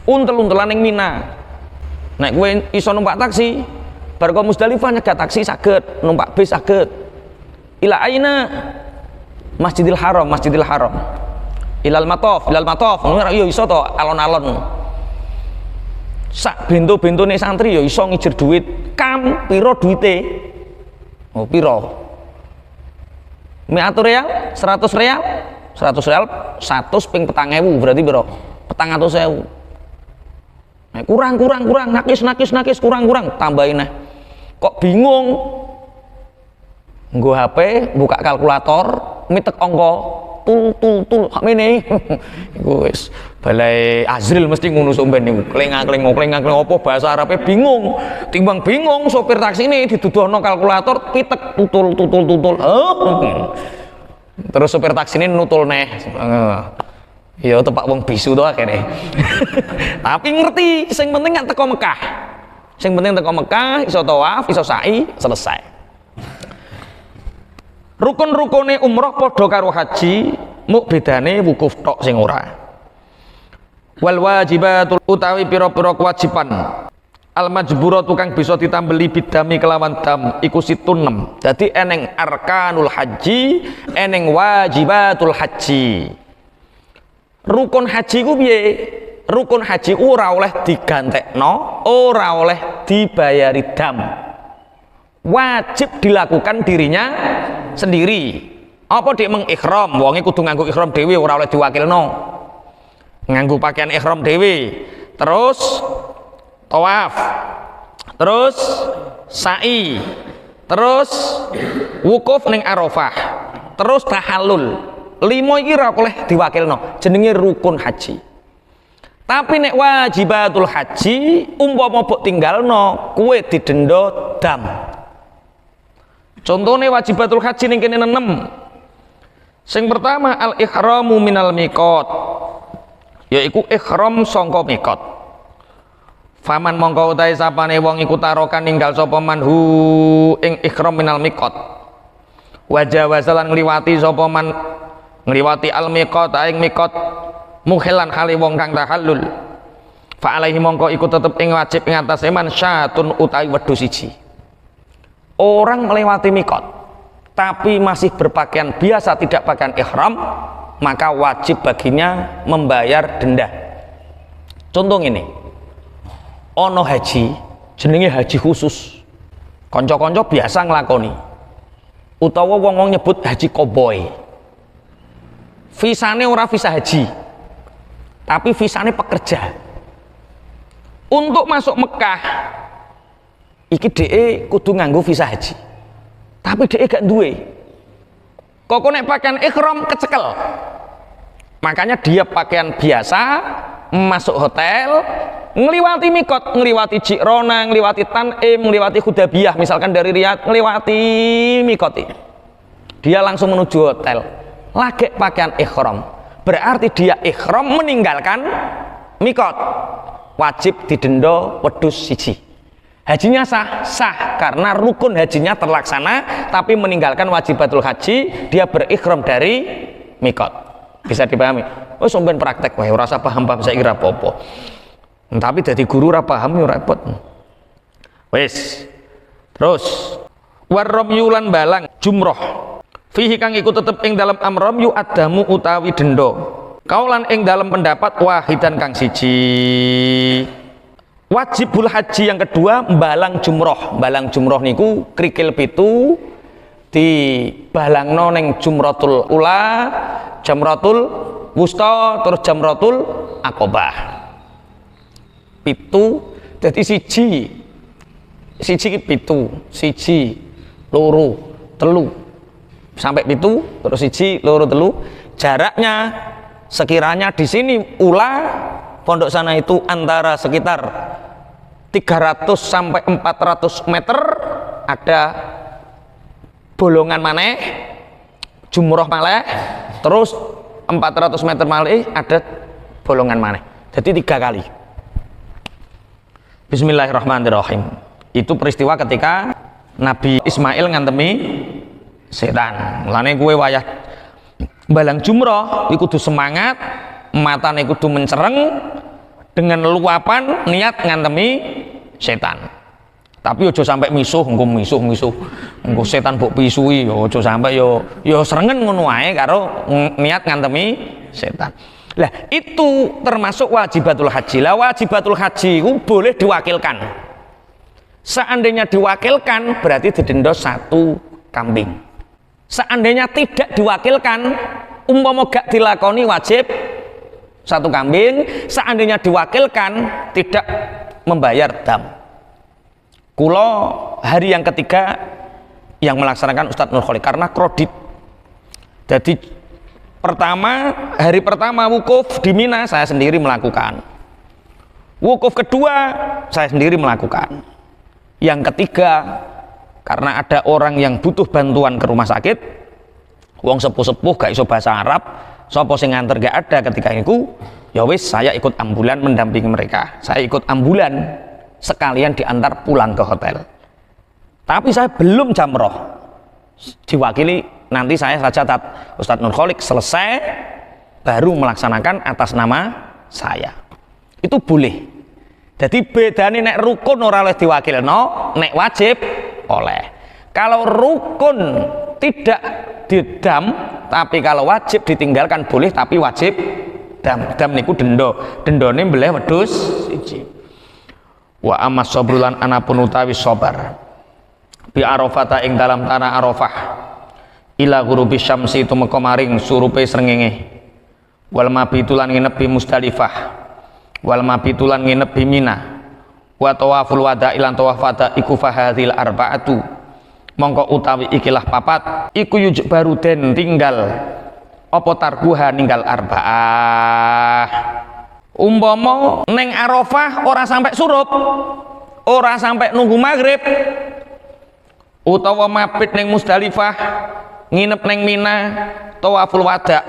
A: Untel-untelan ning Mina. Nek kowe iso numpak taksi, bar ka Muzdalifah nyegat taksi saged, numpak bis saged. Ila aina Masjidil Haram. Ilal Matof. Yo iso to alon-alon. Sak bento-bentone santri yo iso ngijir duit. Kam piro duite? Oh piro? 100 real, 100 real, 100 real, 100 ping 4.000 berarti piro? 400.000. Kurang, nakis, kurang, tambahin nah. Kok bingung? Nggo HP, buka kalkulator, mitek angka, tul, ngene. Iku wis balai Azril mesti ngono sampean niku. Kleng-kleng apa bahasa Arabe bingung. Timbang bingung sopir taksi ini diduduhno kalkulator, pitek tutul. Terus sopir taksi ini nutul neh. Ya tepak wong bisu to akene. Tapi ngerti, sing penting kan teko Mekah. Iso tawaf, iso sa'i, selesai. Rukun-rukune umroh padha karo haji, muk bedane wukuf tok sing ora. Wal wajibatul utawi pira-pira kewajiban. Al majburatu kang bisa ditambeli bidami kelawan dam iku 6. Dadi eneng arkanul haji, eneng wajibatul haji. Rukun haji ku piye? Rukun haji ku ora oleh digantekno, ora oleh dibayari dam. Wajib dilakukan dirinya sendiri. Apa dik mengikhram, wonge kudu nganggo ihram dhewe, ora oleh diwakilno. Nganggo pakaian ihram dhewe, terus tawaf, terus sa'i, terus wukuf ning Arafah, terus tahallul. 5 iki ora oleh diwakilno, jenenge rukun haji. Tapi nek wajibatul haji umpama mbok tinggalno, kuwe didenda dam. Contohnya wajibatul haji ning kene 6. Sing pertama al ihramu minal miqat, yaiku ihram sangka miqat. Faman mongko utahe sapane wong iku tarokan ninggal sapa manhu ing ihram minal miqat. Wajawazalan ngliwati sapa man ngliwati al miqat ing miqat mukhilan hale wong kang tahallul. Fa alaihi mongko iku tetep ing wajib ing atase man syatun utawi wedhus siji. Orang melewati mikot tapi masih berpakaian biasa, tidak pakaian ihram, maka wajib baginya membayar denda. Contoh ini, ono haji jenenge haji khusus, konco-konco biasa ngelakoni, utawa wong-wong nyebut haji koboi. Visane ora visa haji, tapi visane pekerja. Untuk masuk Mekah iki DE kudu nganggo visa haji, tapi DE gak duwe. Kok nek pakaian ihram kecekel, makanya dia pakaian biasa masuk hotel, ngliwati mikot, ngliwati Ji'rona, ngliwati Tan'im, ngliwati Hudaybiyah, misalkan dari Riyadh ngliwati mikot, dia langsung menuju hotel, lagi pakaian ihram, berarti dia ihram meninggalkan mikot wajib didenda wedhus siji. Hajinya sah karena rukun hajinya terlaksana, tapi meninggalkan wajibatul haji, dia berikhram dari mikot. Bisa dipahami? Oh sampean praktek wae ora usah paham-paham saiki ora apa-apa. Tapi dadi guru ora paham yo repot. Wis. Terus warramyu lan balang jumroh. Fihi kang iku tetep ing dalam amramyu adamu utawi denda. Kaulan ing dalam pendapat wahidan kang siji. Wajibul haji yang kedua balang jumroh. Balang jumroh niku krikil pitu di balangno ning jumratul ula, jamratul wusta, terus jamratul aqobah. Pitu dadi siji pitu, siji loro telu sampai pitu, terus siji loro telu. Jaraknya sekiranya di sini ula pondok sana itu antara sekitar 300 sampai 400 meter, ada bolongan maneh jumroh maleh, terus 400 meter maleh ada bolongan maneh, jadi 3 kali. Bismillahirrahmanirrahim. Itu peristiwa ketika Nabi Ismail ngantemi setan. Mulane kowe wayah balang jumroh iku kudu semangat, matane kudu mencereng dengan luapan niat ngantemi setan. Tapi ojo sampai misuh, engko setan mbok pisui, ojo sampai yo serengen ngono wae karo niat ngantemi setan. Lah itu termasuk wajibatul haji. Lah wajibatul haji itu boleh diwakilkan. Seandainya diwakilkan berarti didenda 1 kambing. Seandainya tidak diwakilkan, umpama gak dilakoni wajib 1 kambing. Seandainya diwakilkan tidak membayar dam. Kulo hari yang ketiga yang melaksanakan Ustadz Nur Kholik karena kredit. Jadi hari pertama wukuf di Mina saya sendiri melakukan. Wukuf kedua saya sendiri melakukan. Yang ketiga karena ada orang yang butuh bantuan ke rumah sakit, wong sepuh-sepuh gak iso bahasa Arab, sapa sing nganter gak ada ketika itu, ya wis saya ikut ambulan mendampingi mereka. Saya ikut ambulan sekalian diantar pulang ke hotel. Tapi saya belum jamroh, diwakili nanti saya saja Ustadz Nur Kholik selesai baru melaksanakan atas nama saya. Itu boleh. Jadi bedane nek rukun ora oleh diwakilno, nek wajib oleh. Kalau rukun tidak didam, tapi kalau wajib ditinggalkan boleh, tapi wajib dam. Dam niku denda. Dendane mbeleh wedhus siji. Wa amas sabrulan anapun utawi sabar. Bi Arafata ing dalam tanah Arafah. Ila ghurubi syamsi tumeka maring surupe srengenge. Wal mabitulan nginep bi Musdalifah. Wal mabitulan nginep bi Mina. Wa tawaful wada ilan tawaf wada iku fahadil arba'atu. Mongko utawi ikilah papat iku yujuk baru den tinggal apa targuha ninggal arba'ah. Umpama neng Arafah ora sampai surup, ora sampai nunggu maghrib, utawa mabit neng Musdalifah nginep neng Mina, tawaful wada,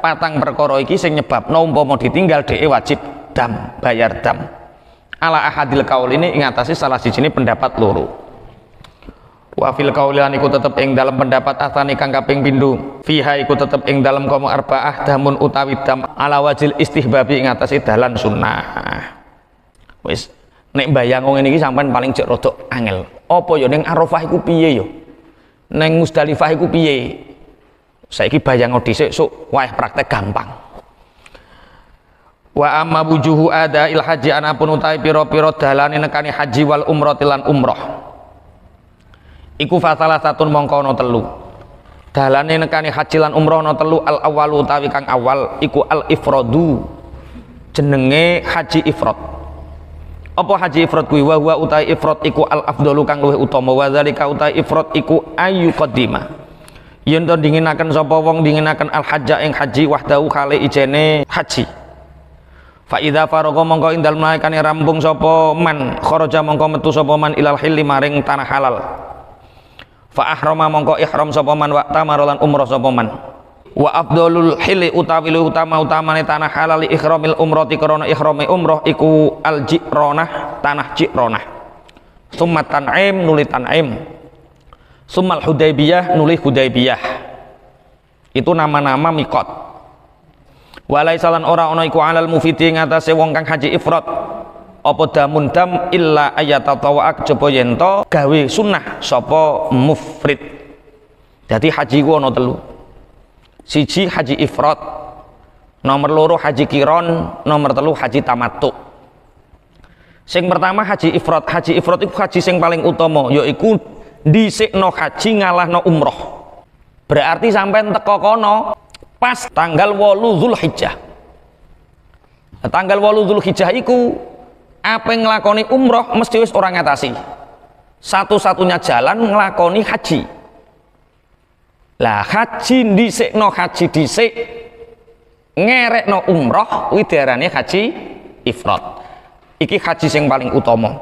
A: patang perkara iki sing nyebabno umpama ditinggal dhek wajib dam, bayar dam. Ala ahadil kaul ini ingatasi salah sijine pendapat loro. Wa fil kaulilan iku tetep ing dalam pendapat atani kang kaping pindho. Fiha iku tetep ing dalam komo arbaah damun utawi dam ala wajil istihbabi ingatasi dalan sunnah. Wis nek mbayang ngene iki sampean paling cek rada angel. Apa ya ning Arafah iku piye ya? Ning Musdalifah iku piye? Saiki bayang dhisik sok wae praktek gampang. Wa amma wujuhu ada il haji anapun utawi pira-pira dalane nekani haji wal umrah lan umrah. Iku fasalah satun mongko ana telu. Dalane nekani haji lan umrah ana telu. Al awwalu utawi kang awal iku al ifradu. Jenenge haji ifrad. Apa haji ifrad kuwi? Wa huwa utawi ifrad iku al afdalu kang luwih utama. Wa zalika utawi ifrad iku ayu qaddima. Yen to dinginaken sapa wong dinginaken al hajja ing haji wahdahu kale ijene haji. Fa idza faragha mongko indal mlaikane rampung sapa man kharaja mongko metu sapa man ilal hilli maring tanah halal. Fa ahrama mongko ihram sapa man wa tamaralan umrah sapa man. wa afdalul hili utawi utama-utamane tanah halal ihramil umrati karena ihrame umrah iku al ji'ronah tanah ji'ronah summa tan'im nuli tan'im summal hudaybiyah nuli hudaybiyah itu nama-nama mikot walai salan ora ana iku alal mufidi ngatasé wong kang haji ifrad apa damun dam illa ayatatawak coba yento gawe sunnah sapa mufrid. Jadi haji ku ana telu, siji haji ifrad, nomor loro haji kiron, nomor telu haji tamattu. Sing pertama haji ifrad itu haji sing paling utama yaiku dhisikno haji ngalahno umroh. Berarti sampai teko kono pas tanggal 8 Zulhijjah. Tanggal 8 Zulhijjah iku apa nglakoni umroh mesti wis ora ngatasi. Satu-satunya jalan nglakoni haji. Lah haji dhisikno haji dhisik ngerekno umroh kuwi diarani haji ifrad. Iki haji sing paling utama.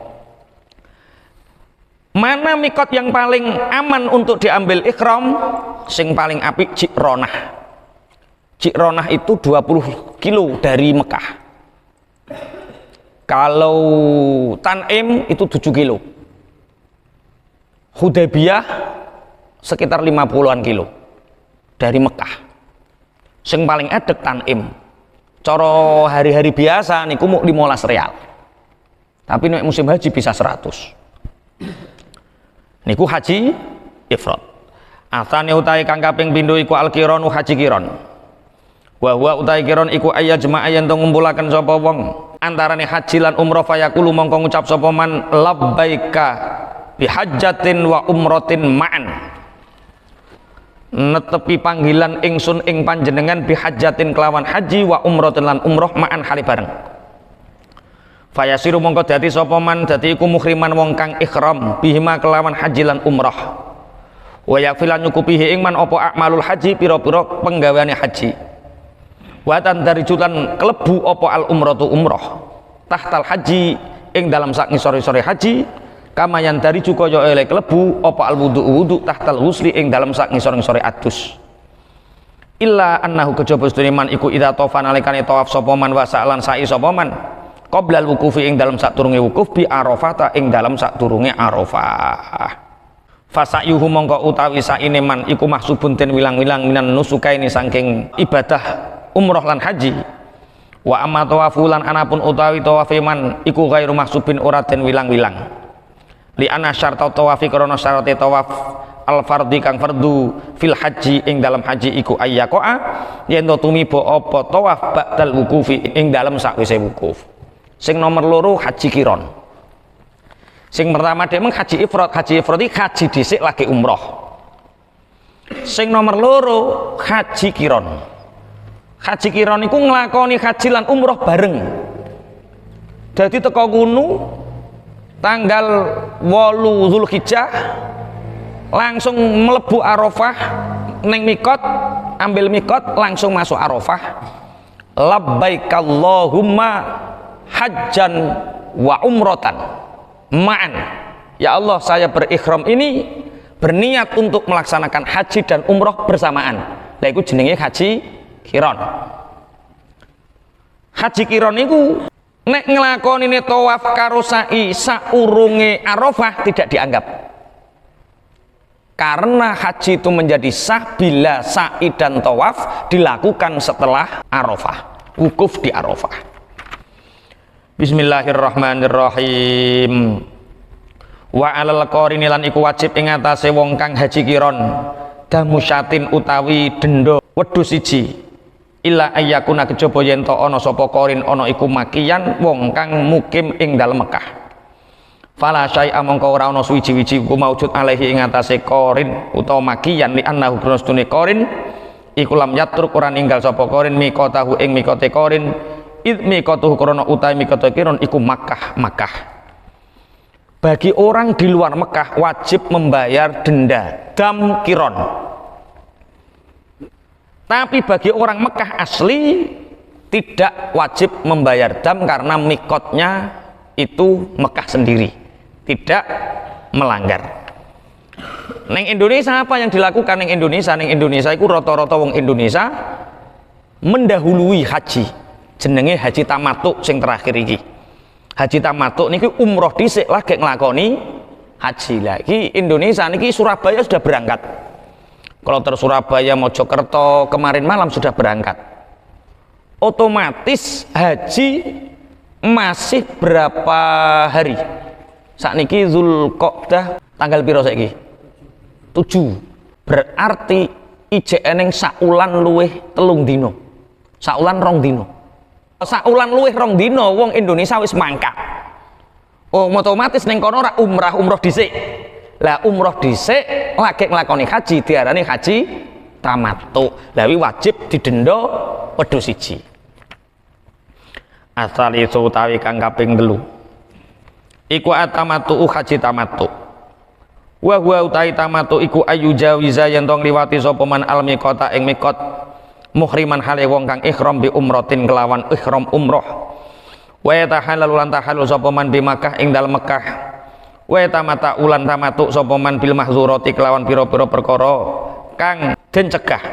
A: Mana mikot yang paling aman untuk diambil ihram? Sing paling apik Ji'ronah. Ji'ronah itu 20 kilo dari Mekah. Kalau Tan'im itu 7 kilo. Hudaybiyah sekitar 50-an kilo dari Mekah. Sing paling edek Tan'im. Coro hari-hari biasa niku mau 15 real. Tapi nek musim haji bisa 100. Niku haji ifrad. Atane utahe kang kaping pindho iku al-qiranu haji kiron. Wa huwa utahe kiron iku ayajma yen to ngumpulaken sapa wong antarane haji lan umrah fayaqulu mongko ngucap sapa man labbaika bihajjatin wa umratin ma'an. Netepi panggilan ingsun ing panjenengan bihajjatin kelawan haji wa umratin lan umrah ma'an hali bareng. Fayasiru mongko dadi sapa man dadi iku muhriman wong kang ihram bihima kelawan haji lan umrah. Wa yakfilan nyukupihi ing man apa akmalul haji pira-pira penggaweane haji. Wa tan dari jutan kelebu apa al umratu umrah tahtal haji ing dalam sak ngisore-sore haji kama yang dari juga yo oleh kelebu apa al wudu tahtal husli ing dalam sak ngisore-ngisore adus. Illa annahu kejaba sedene man iku idza tafa nalikane tawaf sapa man wa sa'lan sa'i sapa man qoblal wukufi ing dalam sak turunge wukuf bi arafah ing dalam sak turunge arafah. Fasayuhu mongko utawi saine man iku mahsubun den wilang-wilang minan nusukaini saking ibadah umroh lan haji. Wa amma tawafulan anapun utawi tawafe man iku ghairu mahsubin ora den wilang-wilang. Li ana syarta tawafi krana syarate tawaf al fardhi kang fardu fil haji ing dalam haji iku ayyaqaa yen to tumiba apa tawaf ba'dal wukufi ing dalam sakwise wukuf. Sing nomor loro haji kiron. Sing pertama dia haji ifrad iki haji dhisik lagi umroh. Sing nomor loro haji kiron. Haji kiron iku nglakoni haji lan umroh bareng. Jadi teko kono tanggal 8 Zulhijjah langsung mlebu Arafah ning mikot, ambil mikot langsung masuk Arafah. Labbaik Allahumma hajjan wa umratan ma'an. Ya Allah, saya berikhram ini berniat untuk melaksanakan haji dan umroh bersamaan. Lah iku jenenge haji kiron. Haji kiron iku nek nglakonine tawaf karo sa'i saurunge Arafah tidak dianggap. Karena haji itu menjadi sah bila sa'i dan tawaf dilakukan setelah Arafah, wukuf di Arafah. Bismillahirrahmanirrahim. Wa alal qarini lan iku wajib ing atase wong kang haji kiron damusyatin utawi denda wedhus siji illa ayyakuna kejaba yen to ana sapa qarin ana iku makiyan wong kang mukim ing dalem Mekah. Fala syai'a mongko ora ana suwiji-wiji ku maujud alaihi ing atase qarin utawa makiyan li annahu grostune qarin iku lam yatruk ora ninggal sapa qarin miqatahu ing miqate qarin mikatuh krana utawi mikate kiron iku Makkah. Bagi orang di luar Mekah wajib membayar denda dam kiron. Tapi bagi orang Mekah asli tidak wajib membayar dam karena mikotnya itu Mekah sendiri, tidak melanggar. Neng Indonesia apa yang dilakukan neng Indonesia? Neng Indonesia itu rata-rata wong Indonesia mendahului haji. Jenenge haji tamattu sing terakhir iki. Haji tamattu niki umroh dhisik lagi nglakoni haji. Lagi Indonesia niki Surabaya sudah berangkat. Kalau terus Surabaya Mojokerto kemarin malam sudah berangkat. Otomatis haji masih berapa hari? Sakniki Zulqa'dah tanggal piro saiki? 7. Berarti ijek eneng saulan luwih 3 dino. Saulan 2 dino. Saulan luwih 2 dino wong Indonesia wis mangkat. Oh, otomatis ning kono ora umroh dhisik. Lah umroh dhisik lagi nglakoni haji diarani haji tamattu. Lah wajib didenda wedhus siji. Asal itu utawi kang kaping 3 iku atamattu haji tamattu. Wa huwa utawi tamattu iku ayu jawiza yen tong liwati sapa man al miqata ing miqat muhriman hale wong kang ihram bi umratin kelawan ihram umroh. Wa tahallul lan tahallul sapa man bi Makkah ing dalem Mekah. Wa tamata ulan tamattu sapa man bil mahzurati kelawan pira-pira perkara kang den cegah.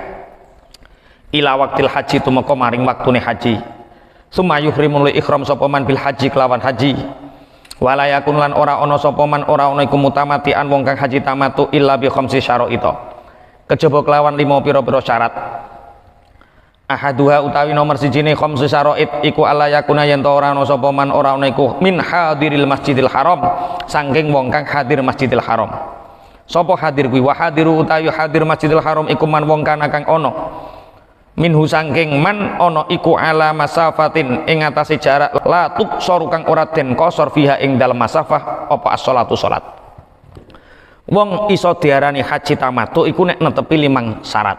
A: Ila waqtil haji tumeka maring waktune haji. Summa yuhrimul ihram sapa man bil haji kelawan haji. Wala yakun lan ora ana sapa man ora ana iku mutamatian wong kang haji tamattu illa bi khamsi syaraita. Kejaba kelawan 5 pira-pira syarat. Ahaduha utawi nomor sijine khamsu syara'it iku alla yakuna yen ora ana sapa man ora ana iku min hadiril masjidil haram saking wong kang hadir masjidil haram. Sapa hadir kuwi? Wa hadiru utawi hadir masjidil haram iku man wong kana kang ana minhu saking man ana iku ala masafatin ing atase jarak la tuqsor kang ora den qasar fiha ing dalem masafah apa as-shalatu salat. Wong iso diarani haji tamattu iku nek netepi 5 syarat.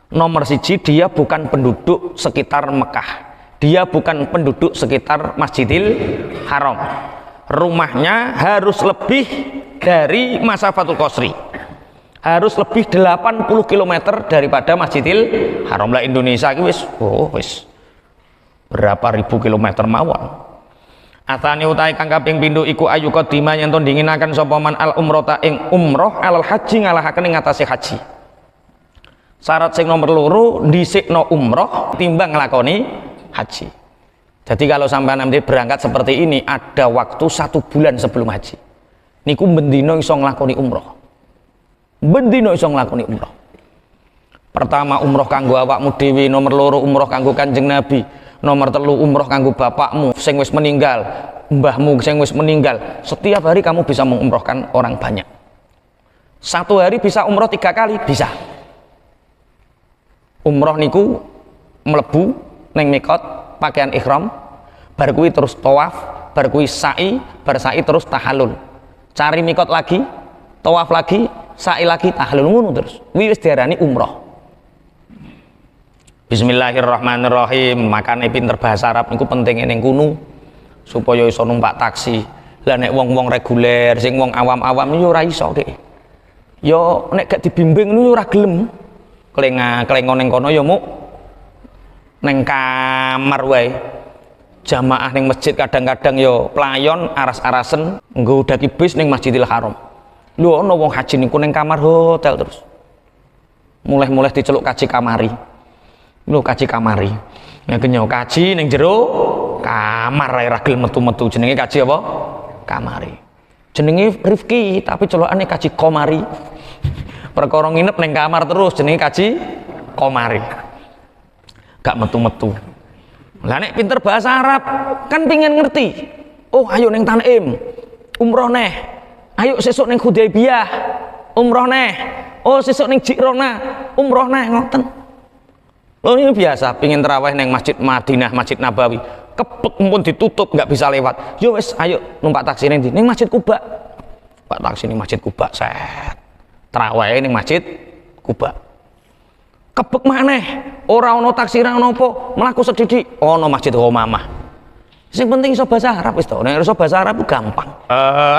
A: Nomor 1, dia bukan penduduk sekitar Mekah, dia bukan penduduk sekitar Masjidil Haram, rumahnya harus lebih dari masafatul qasri, harus lebih 80 km daripada Masjidil Haram. Lah Indonesia iki wis berapa ribu kilometer mawon. Atane utahe kang kaping pindho iku ayu qadima yen to dinginaken sapa man al umrata ing umroh alal haji ngalahaken ing atase haji. Syarat sing nomor 2 dhisikno umroh timbang nglakoni haji. Jadi kalau sampai nanti berangkat seperti ini ada waktu 1 bulan sebelum haji. Niku bendino iso nglakoni umroh. Bendino iso nglakoni umroh. Pertama umroh kanggo awakmu dhewe, nomor 2 umroh kanggo Kanjeng Nabi, nomor 3 umroh kanggo bapakmu sing wis meninggal, mbahmu sing wis meninggal. Setiap hari kamu bisa mengumrohkan orang banyak. 1 hari bisa umroh 3 kali bisa. Umroh niku mlebu neng mikot pakaian ihram, bar kuwi terus tawaf, bar kuwi sa'i, bar sa'i terus tahallul. Cari mikot lagi, tawaf lagi, sa'i lagi, tahallul ngono terus. Kuwi wis diarani umroh. Bismillahirrahmanirrahim. Makane pinter bahasa Arab niku penting ning kuno supaya iso numpak taksi. Lah nek wong-wong reguler sing wong awam-awam yo ora iso Dik. Yo nek gak dibimbing yo ora gelem. Kelengon ning kono ya mu neng kamar wae. Jamaah ning masjid kadang-kadang ya playon aras-arasen nggo daki bis ning Masjidil Haram. Lho ana wong haji niku ning kamar hotel terus. Mulai-mulai diceluk kaji kamari. Lho kaji kamari. Nek kenyo kaji ning jero kamar ae ra gelem metu-metu. Jenenge kaji apa? Kamari. Jenenge Rifki tapi celokane kaji komari. Perkara nginep neng kamar terus jenenge kaji komari. Gak metu-metu. Lah nek pinter bahasa Arab kan pengen ngerti. Oh ayo neng Tanim umroh neh. Ayo sesuk neng Hudaybiyah umroh neh. Oh sesuk neng Jirona umroh neh ngoten. Lho ini biasa pengen tarawih neng Masjid Madinah, Masjid Nabawi. Kebek pun ditutup nggak bisa lewat. Yo wes ayo numpak taksi neng Masjid Kuba. Pak taksi neng Masjid Kuba set. Tarawih ning Masjid Kuba. Kebek maneh, ora ana taksi ra ono apa, mlaku sedidik ana Masjid Ghamamah. Sing penting iso bahasa Arab wis to. Nek iso bahasa Arab gampang.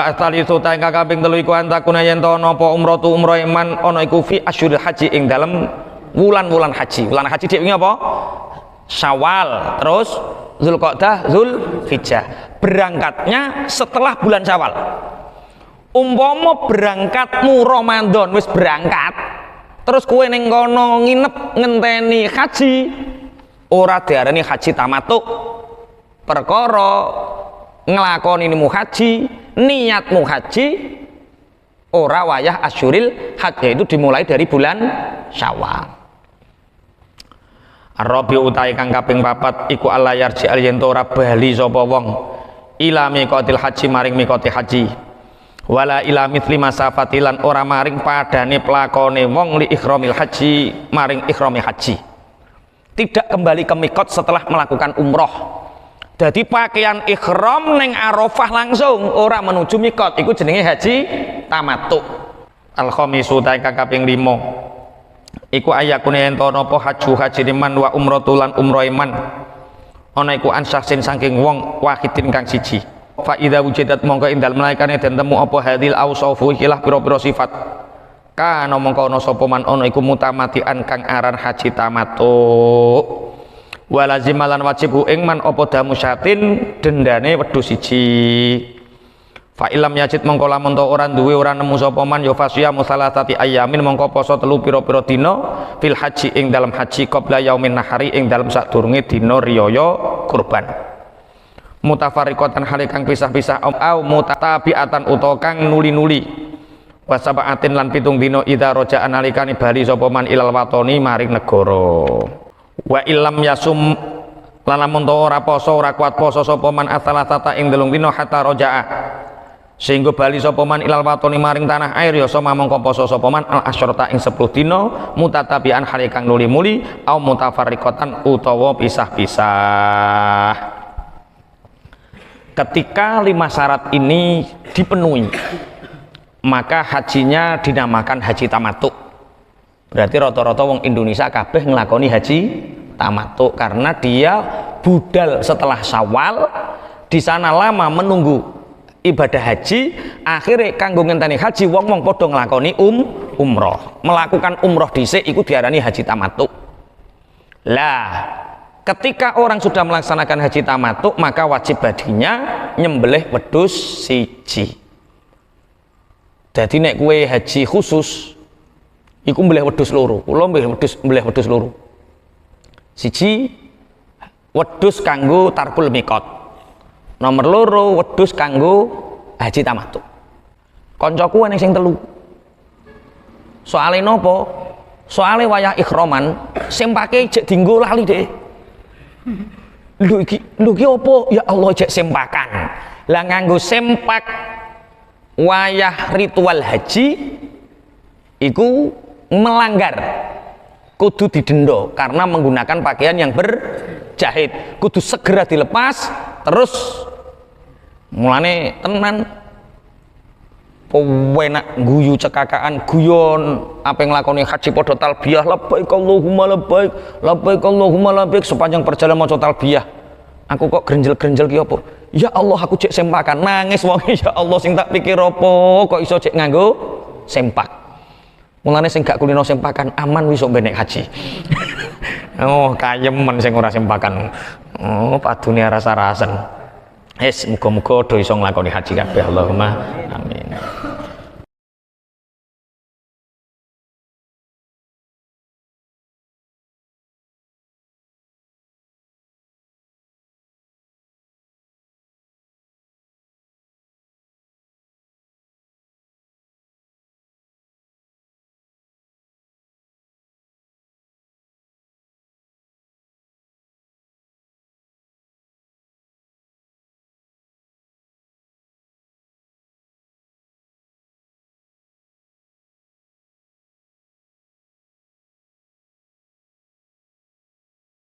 A: Asal itu ta ingkang kaping 3 iku antakuna yen to ana apa umrah iman ana iku fi asyuril haji ing dalem wulan-wulan haji. Wulan haji dhewe apa? Syawal, terus Zulqa'dah, Zulhijjah. Berangkatnya setelah bulan Syawal. Umpama berangkatmu Ramadan wis berangkat, terus kowe ning kono nginep ngenteni haji, ora diarani haji tamattu. Perkara nglakoni haji, niatmu haji ora wayah asyuril hajj, yaitu dimulai dari bulan Syawal. Arabi utahe kang kaping 4 iku alla yarji al yen ora bali sapa wong ila miqatil haji maring miqati haji, wala ila mithli masafatilan ora maring padane pelakone wong li ihramil haji maring ihrami haji. Tidak kembali ke miqat setelah melakukan umroh. Jadi pakaian ihram neng Arafah langsung, ora menuju miqat, iku jenenge haji tamattu. Al khamisu ta kaping 5 iku ayakune ento napa haji man wa umratulan umrah man ana iku ansaksin saking wong wahidin kang siji. Fa idza wujidat mongko indal malaikane den temu apa hadil ausafu ikilah pira-pira sifat kana mongko ana sapa man ana iku mutamatian kang aran haji tamattu. Walazimalan wajib ing man apa damu syatin dendane wedhus siji. Fa ilam yajid mongko lamun to ora duwe ora nemu sapa man ya fasya musalatati ayamin mongko poso telu pira-pira dina fil haji ing dalam haji qabla yaumin nahari ing dalam sadurunge dina riyaya kurban. Mutafarriqatan hale kang pisah-pisah au mutatabiatan utawa kang nuli-nuli. Wasabaatin lan 7 dina idza raja analikane bali sapa man ilal watoni maring negara. Wa illam yasum lan lamun to ora poso ora kuat poso sapa man asalatata ing 3 dina hatta rajaa sehingga bali sapa man ilal watoni maring tanah air ya sama mongko poso sapa man al asyrata ing 10 dina mutatabian hale kang nuli-muli au mutafarriqatan utawa pisah-pisah. Ketika 5 syarat ini dipenuhi, maka hajinya dinamakan haji tamattu. Berarti rata-rata wong Indonesia kabeh nglakoni haji tamattu karena dia budal setelah Syawal, di sana lama menunggu ibadah haji, akhirnya kanggo ngenteni haji wong-wong padha nglakoni umroh. Melakukan umroh dhisik iku diarani haji tamattu. Lah, ketika orang sudah melaksanakan haji tamattu, maka wajib baginya nyembelih wedhus siji. Jadi nek kue haji khusus iku mbelih wedhus loro, kula mbelih wedhus loro. Siji wedhus kanggo tarkul miqat. Nomor loro wedhus kanggo haji tamattu. Koncoku ana sing 3. Soale napa? Soale wayah ikhraman sempake jek dienggo lali dhek. Lho iki apa? Ya Allah jek sempakan. Lah nganggo sempak wayah ritual haji iku melanggar, kudu didenda karena menggunakan pakaian yang berjahit, kudu segera dilepas. Terus mulane tenan penak guyu cekakaan guyon apa yang nglakoni haji padha talbiyah labbaik Allahumma labbaik labbaik Allahumma labbaik sepanjang perjalanan maca talbiyah. Aku kok grenjel-grenjel ki apa? Ya Allah aku cek sempakan, nangis wong. Ya Allah sing tak pikir apa kok iso cek nganggo sempak. Mulane sing gak kulino sempakan aman wis sok benek haji. Oh, kayemen sing ora sempakan. Oh, padune rasa-rasen. Muga-muga do iso nglakoni haji kabeh. Allahumma amin.